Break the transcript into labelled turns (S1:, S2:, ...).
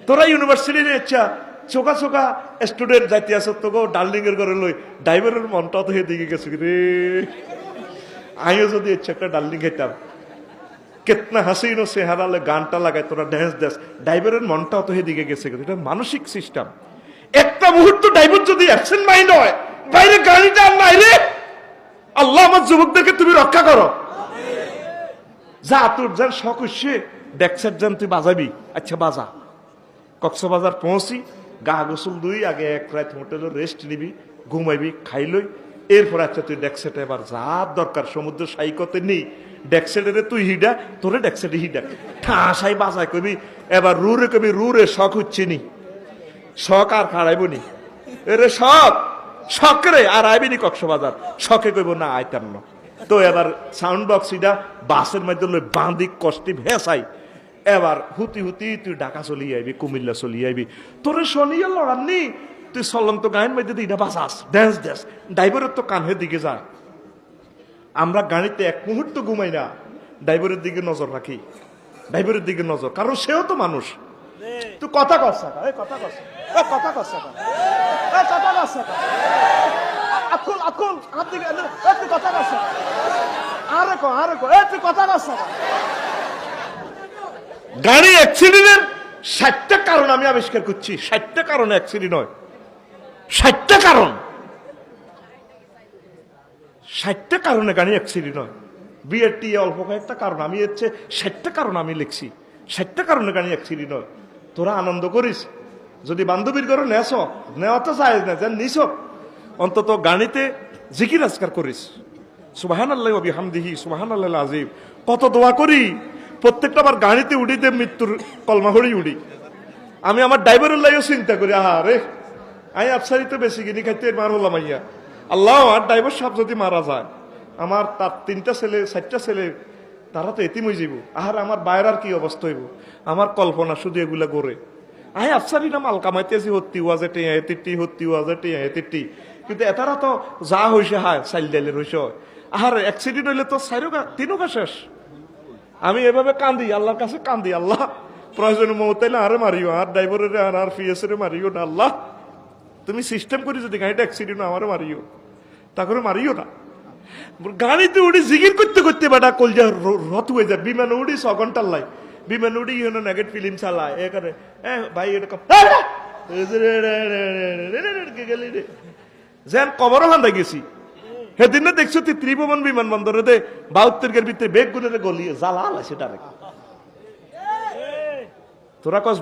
S1: তোরা ইউনিভার্সিটির ইচ্ছা চোখা চোখা স্টুডেন্ট যাইতে আস তোকে ডার্লিং এর ঘরে লই ড্রাইভারের মনটা তো দিকে গেছে রে আমিও যদি ইচ্ছা একটা ডার্লিং খেতাম কেতনা হাসিনো চেহারালে গানটা লাগায় তোরা ড্যান্স ড্যান্স ড্রাইভারের মনটাও তো দিকে গেছে এটা মানসিক সিস্টেম। একটা মুহূর্ত ড্রাইভার যদি অ্যাবসেন্ট মাইন্ড হয় বাইরে গাড়িটা আর নাই রে আল্লাহ আমার যুবকদেরকে তুমি রক্ষা করো। যা তোর যার শখ হচ্ছে ডেক্সের যান তুই বাজাবি, আচ্ছা বাজা। কক্সবাজার পৌঁছি গা গোসল দুই আগে এক রাত হোটেলে রেস্ট নিবি, ঘুমাইবি, খাইলই, এরপর আচ্ছা তুই ডেক্সেটে এবার যার দরকার সমুদ্র সাইকতে নেই ডেক্সেটে তুই হিডা তোরে ডেক্সেটে হিডা ঠাসাই বাজায় কবি এবার রুরে কবি রুরে শখ হচ্ছে নি শখ আর খাড়াইব নি এরে শখ শখ রে আর আইবিনি কক্সবাজার শখে কইব না আইতাম না। তো এবার সাউন্ড বক্স ইটা বাসের মধ্যে বাঁধি কষ্টি ভেসাই এবার হুতি হুতি তুই ঢাকা চলি আইবি, কুমিল্লা চলি আইবি, তোরে শনিয়া লড়াননি তুই চলন্ত গায়ের মধ্যে এটা বাসাস ড্যান্স ড্যান্স ড্রাইভারের তো কানের দিকে যায়। আমরা গাড়িতে এক মুহূর্ত ঘুমাই না, ড্রাইভারের দিকে নজর রাখি, ড্রাইভারের দিকে নজর, কারণ সেও তো মানুষ। তুই কথা কসা কথা কসা কথা কসা কথা কসা আকুল আকুল হাত দিকে তুই কথা কসা আরে কো তুই কথা কসা। গাড়ি অ্যাক্সিডেন্টের 60টা কারণ আমি আবিষ্কার করছি, 60টা কারণ অ্যাক্সিডেন্ট হয়, 60টা কারণ, 60টা কারণে গাড়ি অ্যাক্সিডেন্ট হয়। বিয়েটি অল্প কয়েকটা কারণ, আমি হচ্ছে 60টা কারণ আমি লিখছি, 60টা কারণে গাড়ি অ্যাক্সিডেন্ট হয়। তোরা আনন্দ করিস, যদি বান্ধবীর ঘরে নেস নেওয়া তো চাই না যে নিস অন্তত গাড়িতে জিকির আজকার করিস, সুবহানাল্লাহি ওয়া বিহামদিহি সুবহানাল্লাহিল আযীম। কত দোয়া করি, প্রত্যেকটা আবার গাড়িতে উড়িতে মৃত্যুর কলমা হরি উড়ি। আমি আমার ড্রাইভারের লাইও চিন্তা করি, আরে আমি আফসারি তো বেশি কিনি খাইতে মার হলাম আইয়া আল্লাহ আর ড্রাইভার সাহেব যদি মারা যায় আমার তার 3টা ছেলে 4টা ছেলে তারা তো এতিম হয়ে যাব, আর আমার বাইরের কি অবস্থা হইব। আমার কল্পনা শুধু এগুলা করে আই আফসারি না মাল কামাইতেছি হত্তি ওয়াজে টেয়া এতিটি হত্তি ওয়াজে টেয়া এতিটি, কিন্তু এতারা তো যা হয়েছে হায় চাইল ডাইলের হয়েছে। আর অ্যাক্সিডেন্ট হইলে তো 3টা শেষ। আমি এভাবে কান্দি আল্লাহর কাছে কান্দি, আল্লাহ প্রয়োজন মৌতাইলে আরে মারিও, আর ড্রাইভারের আর পিএসের মারিও না, আল্লাহ তুমি সিস্টেম করি যদি গাড়িটা অ্যাক্সিডেন্ট আমারও মারিও, তা করে মারিও না। গাড়িতে উড়ি জিগির করতে করতে বেটা কলজা রথ হয়ে যায়। বিমান উড়ি 6 ঘন্টার লাই, বিমান উড়ি ইউনো নেগেট ফিল্ম চালায় এখানে ভাই এরকম যেন কবরও হান্দা গেছি। সেদিন না দেখছো ত্রিভুবন বিমানবন্দরে দে 72 ভিতরে বেগ গুলো গলিয়ে জ্বালা সেটা তোরা কস